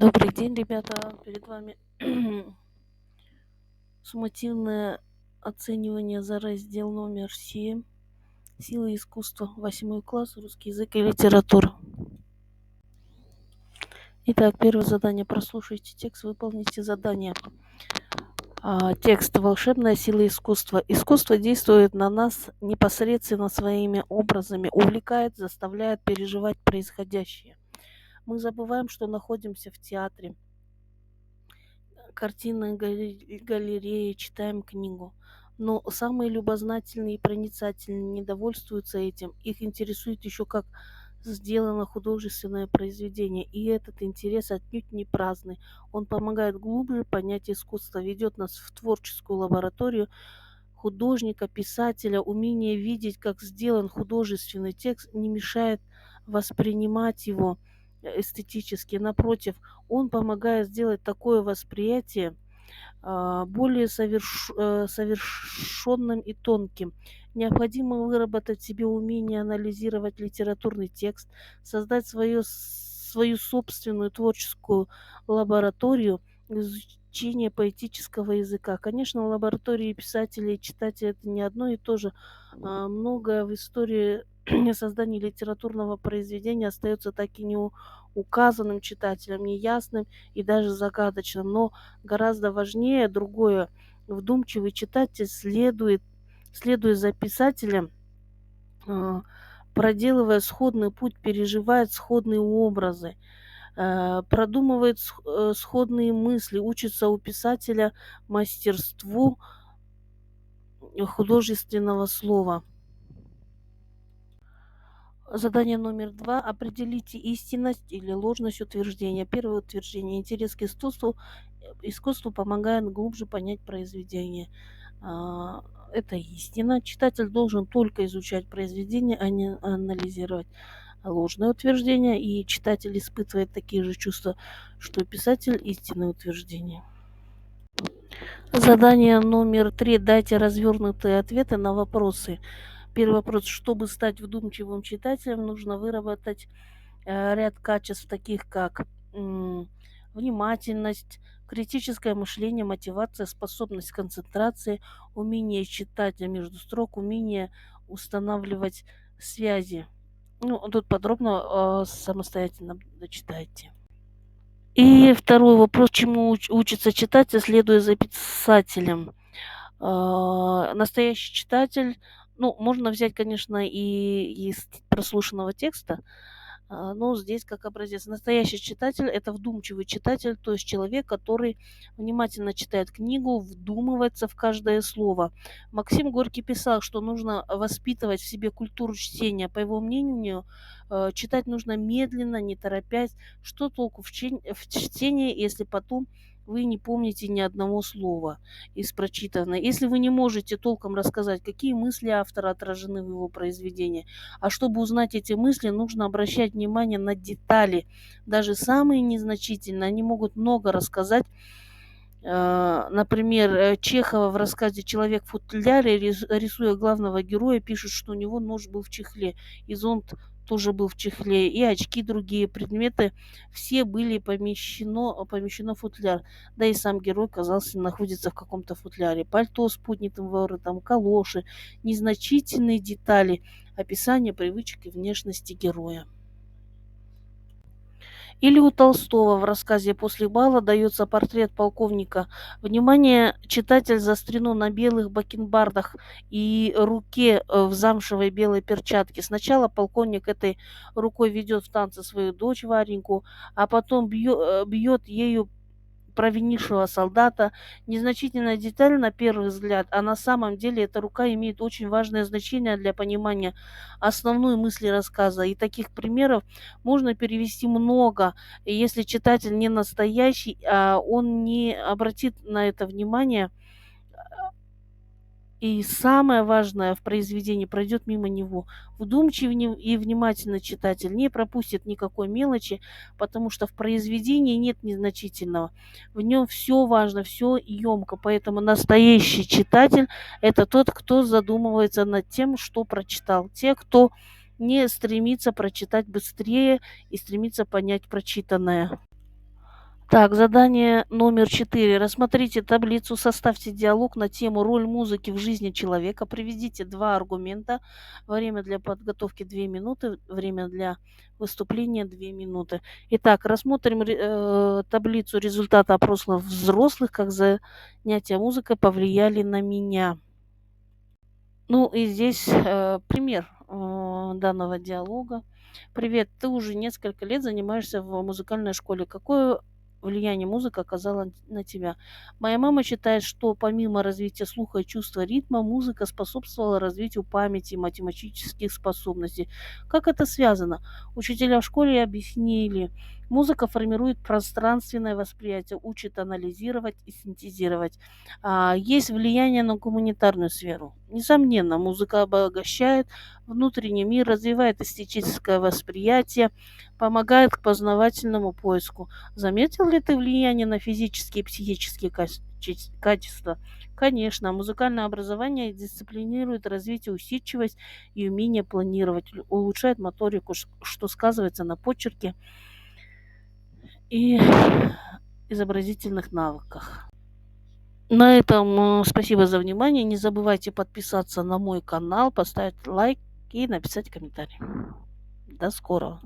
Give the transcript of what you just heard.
Добрый день, ребята. Перед вами суммативное оценивание за раздел номер 7. Сила искусства. 8 класс. Русский язык и литература. Итак, первое задание. Прослушайте текст, выполните задание. Текст. Волшебная сила искусства. Искусство действует на нас непосредственно своими образами, увлекает, заставляет переживать происходящее. Мы забываем, что находимся в театре, картинной галереи, читаем книгу. Но самые любознательные и проницательные не довольствуются этим. Их интересует еще, как сделано художественное произведение. И этот интерес отнюдь не праздный. Он помогает глубже понять искусство, ведет нас в творческую лабораторию художника, писателя. Умение видеть, как сделан художественный текст, не мешает воспринимать его эстетически. Напротив, он помогает сделать такое восприятие более совершенным и тонким. Необходимо выработать в себе умение анализировать литературный текст, создать свою собственную творческую лабораторию изучения поэтического языка. Конечно, лаборатории писателей и читателей это не одно и то же. Многое в истории создания литературного произведения остается так и не указанным читателям, неясным и даже загадочным. Но гораздо важнее другое. Вдумчивый читатель следуя за писателем, проделывая сходный путь, переживает сходные образы, продумывает сходные мысли, учится у писателя мастерству художественного слова. Задание номер 2. Определите истинность или ложность утверждения. Первое утверждение. Интерес к искусству помогает глубже понять произведение. Это истина. Читатель должен только изучать произведение, а не анализировать. Ложное утверждение, и читатель испытывает такие же чувства, что и писатель. Истинное утверждение. Задание номер 3. Дайте развернутые ответы на вопросы. Первый вопрос. Чтобы стать вдумчивым читателем, нужно выработать ряд качеств, таких как внимательность, критическое мышление, мотивация, способность концентрации, умение читать между строк, умение устанавливать связи. Тут подробно самостоятельно дочитайте. И второй вопрос. Чему учится читатель, следуя за писателем? Настоящий читатель, можно взять, конечно, и из прослушанного текста, но здесь как образец. Настоящий читатель – это вдумчивый читатель, то есть человек, который внимательно читает книгу, вдумывается в каждое слово. Максим Горький писал, что нужно воспитывать в себе культуру чтения. По его мнению, читать нужно медленно, не торопясь. Что толку в чтении, если потом вы не помните ни одного слова из прочитанного? Если вы не можете толком рассказать, какие мысли автора отражены в его произведении, а чтобы узнать эти мысли, нужно обращать внимание на детали. Даже самые незначительные, они могут много рассказать. Например, Чехова в рассказе «Человек в футляре», рисуя главного героя, пишет, что у него нож был в чехле, и зонт тоже был в чехле, и очки, другие предметы, все были помещено в футляр. Да и сам герой, казался, находится в каком-то футляре. Пальто с поднятым воротом, калоши, незначительные детали, описание привычек и внешности героя. Или у Толстого в рассказе «После бала» дается портрет полковника. Внимание, читатель заострено на белых бакенбардах и руке в замшевой белой перчатке. Сначала полковник этой рукой ведет в танце свою дочь Вареньку, а потом бьет ею провинившего солдата. Незначительная деталь на первый взгляд, а на самом деле эта рука имеет очень важное значение для понимания основной мысли рассказа. И таких примеров можно перевести много. И если читатель не настоящий, он не обратит на это внимание, и самое важное в произведении пройдет мимо него. Вдумчивый и внимательный читатель не пропустит никакой мелочи, потому что в произведении нет незначительного. В нем все важно, все емко. Поэтому настоящий читатель – это тот, кто задумывается над тем, что прочитал. Те, кто не стремится прочитать быстрее и стремится понять прочитанное. Так, задание номер 4. Рассмотрите таблицу, составьте диалог на тему «Роль музыки в жизни человека». Приведите два аргумента. Время для подготовки 2 минуты, время для выступления 2 минуты. Итак, рассмотрим таблицу результата опроса взрослых, как занятия музыкой повлияли на меня. Ну и здесь пример данного диалога. Привет, ты уже несколько лет занимаешься в музыкальной школе. Какое влияние музыка оказала на тебя? Моя мама считает, что помимо развития слуха и чувства ритма, музыка способствовала развитию памяти и математических способностей. Как это связано? Учителя в школе объяснили. Музыка формирует пространственное восприятие, учит анализировать и синтезировать. Есть влияние на гуманитарную сферу. Несомненно, музыка обогащает внутренний мир, развивает эстетическое восприятие, помогает к познавательному поиску. Заметил ли ты влияние на физические и психические качества? Конечно, музыкальное образование дисциплинирует развитие усидчивость и умение планировать, улучшает моторику, что сказывается на почерке и изобразительных навыках. На этом спасибо за внимание. Не забывайте подписаться на мой канал, поставить лайк и написать комментарий. До скорого.